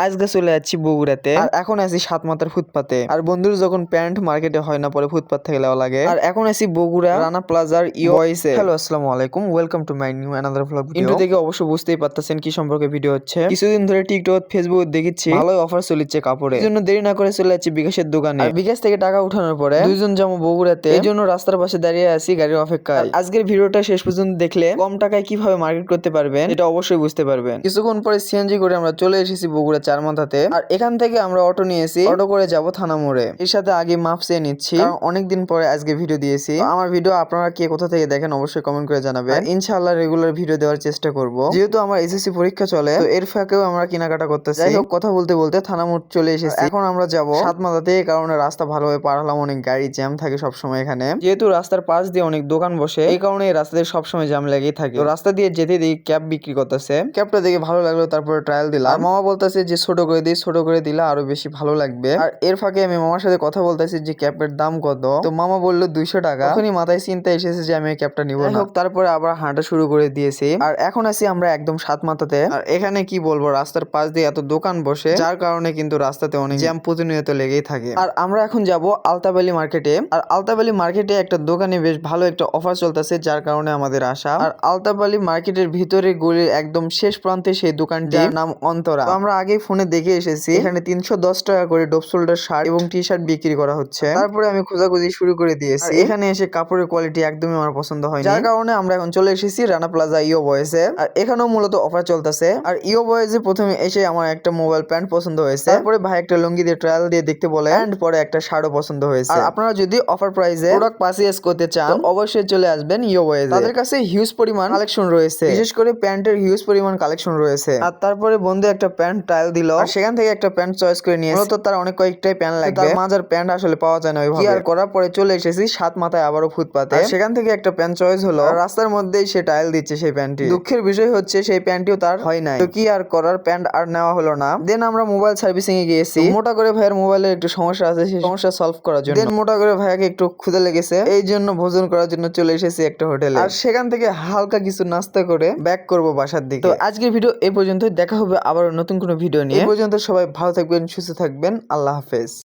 আজকে চলে যাচ্ছি বগুড়াতে, আর এখন আছি সাতমাথার ফুটপাতে। আর বন্ধুর যখন প্যান্ট মার্কেটে হয় না, পরে ফুটপাত থেকে লেওয়া লাগে। আর এখন আছি বগুড়া রানা প্লাজার বয়েসে। হ্যালো, আসসালামু আলাইকুম, welcome to my new another vlog video. Intro থেকে অবশ্য বুঝতেই পারতেছেন কি সম্পর্কে ভিডিও হচ্ছে। কিছুদিন ধরে টিকটক ফেসবুক দেখেছি ভালোই অফার চলছে কাপড়ে, এই জন্য দেরি না করে চলে যাচ্ছি বিকাশের দোকানে। আর বিকাশ থেকে টাকা উঠানোর পরে দুইজন যাবো বগুড়াতে, এই জন্য রাস্তার পাশে দাঁড়িয়ে আছি গাড়ির অপেক্ষায়। আজকের ভিডিওটা শেষ পর্যন্ত দেখলে কম টাকায় কিভাবে মার্কেট করতে পারবেন এটা অবশ্যই বুঝতে পারবেন। কিছুক্ষণ পরে সিএনজি করে আমরা চলে এসেছি বগুড়া চারমাথাতে। আর এখান থেকে আমরা অটো নিয়েছি, অটো করে যাব থানা মোড়ে। এর সাথে আগে মাপ চেয়ে নিচ্ছি, কারণ অনেকদিন পরে আজকে ভিডিও দিয়েছি। আমার ভিডিও আপনারা কে কোথা থেকে দেখেন অবশ্যই কমেন্ট করে জানাবেন। ইনশাআল্লাহ রেগুলার ভিডিও দেওয়ার চেষ্টা করব। যেহেতু আমার এসএসসি পরীক্ষা চলে, তো এর ফাঁকেও আমরা কেনাকাটা করতেছি। যাই হোক, কথা বলতে বলতে থানা মোড় চলে এসেছি। এখন আমরা যাব সাতমাথাতে, এই কারণে রাস্তা ভালোভাবে পার হলাম। অনেক গাড়ি জ্যাম থাকে সবসময় এখানে, যেহেতু রাস্তার পাশ দিয়ে অনেক দোকান বসে, এই কারণে এই রাস্তাতে সবসময় জ্যাম লেগেই থাকে। তো রাস্তা দিয়ে যেতে দেখি ক্যাব বিক্রি করতেছে। ক্যাবটা দেখে ভালো লাগলো, তারপরে ট্রায়াল দিলাম। মামা বলতেছে যে ছোট করে দিই, ছোট করে দিলে আরো বেশি ভালো লাগবে। আর এর ফাঁকে আমি মামার সাথে কথা বলতেছি যে ক্যাপের দাম কত। তো মামা বললো 200 টাকা। তখনই মাথায় চিন্তা এসেছে যে আমি ক্যাপটা নিব না। তারপরে আবার হাঁটা শুরু করে দিয়েছি। আর এখন আছি আমরা একদম সাতমাথাতে। আর এখানে কি বলবো, রাস্তার পাশ দিয়ে এত দোকান বসে, যার কারণে কিন্তু রাস্তাতে অনেক জ্যাম প্রতিনিয়ত লেগেই থাকে। আর আমরা এখন যাব আলতাবালি মার্কেটে। আর আলতাবালি মার্কেটে একটা দোকানে বেশ ভালো একটা অফার চলতেছে, যার কারণে আমাদের আসা। আর আলতাবালি মার্কেটের ভিতরে গলির একদম শেষ প্রান্তে সেই দোকানটির নাম অন্তরা। আমরা আগে ফোনে দেখে এসেছি, এখানে 310 টাকা করে ডপ শোল্ডার শার্ট এবং টি শার্ট বিক্রি করা হচ্ছে। তারপরে আমি খোঁজাখুঁজি শুরু করে দিয়েছি। এখানে এসে কাপড়ের কোয়ালিটি একদমই আমার পছন্দ হয়নি, যার কারণে আমরা এখন চলে এসেছি রানা প্লাজা ইও বয়েসে। আর এখানেও মূলত অফার চলতেছে। আর ইও বয়েসে প্রথমে এসে আমার একটা মোবাইল প্যান্ট পছন্দ হয়েছে, তারপরে ভাই একটা লুঙ্গি দিয়ে ট্রায়াল দিয়ে দেখতে বলে, এন্ড পরে একটা শার্টও পছন্দ হয়েছে। আর আপনারা যদি অফার প্রাইসে প্রোডাক্ট পারচেজ করতে চান, তো অবশ্যই চলে আসবেন ইও বয়েসে। তাদের কাছে হিউজ পরিমাণ কালেকশন রয়েছে, বিশেষ করে প্যান্টের হিউজ পরিমাণ কালেকশন রয়েছে। আর তারপরে বন্ধু একটা প্যান্ট ট্রায়াল দিল, আর সেখান থেকে একটা প্যান্ট চয়েস করে নিয়েছে। মূলত তার অনেক কয়েকটাই প্যান্ট লাগবে, তার মাঝার প্যান্ট আসলে পাওয়া যায় না ওইভাবে। কি আর করার, পরে চলে এসেছি সাতমাথায় আবারও ফুটপাতে। সেখান থেকে একটা প্যান্ট চয়েস হলো, রাস্তার মধ্যেই সে ট্রায়াল দিচ্ছে সেই প্যান্টটি। দুঃখের বিষয় হচ্ছে সেই প্যান্টটিও তার হয় নাই। তো কি আর করার, প্যান্ট আর নেওয়া হলো না। দেন আমরা মোবাইল সার্ভিসিং এ গিয়েছি। মোটা করে ভাইয়ের মোবাইলের একটু সমস্যা আছে, সেই সমস্যা সলভ করার জন্য। দেন মোটা করে ভাইয়াকে একটু ক্ষুধা লেগেছে, এই জন্য ভোজন করার জন্য চলে এসেছি একটা হোটেলে। আর সেখান থেকে হালকা কিছু নাস্তা করে ব্যাক করব বাসার দিকে। তো আজকের ভিডিও এই পর্যন্তই, দেখা হবে আবার নতুন কোনো ভিডিও নিয়ে। এই পর্যন্ত সবাই ভালো থাকবেন, সুস্থ থাকবেন, আল্লাহ হাফেজ।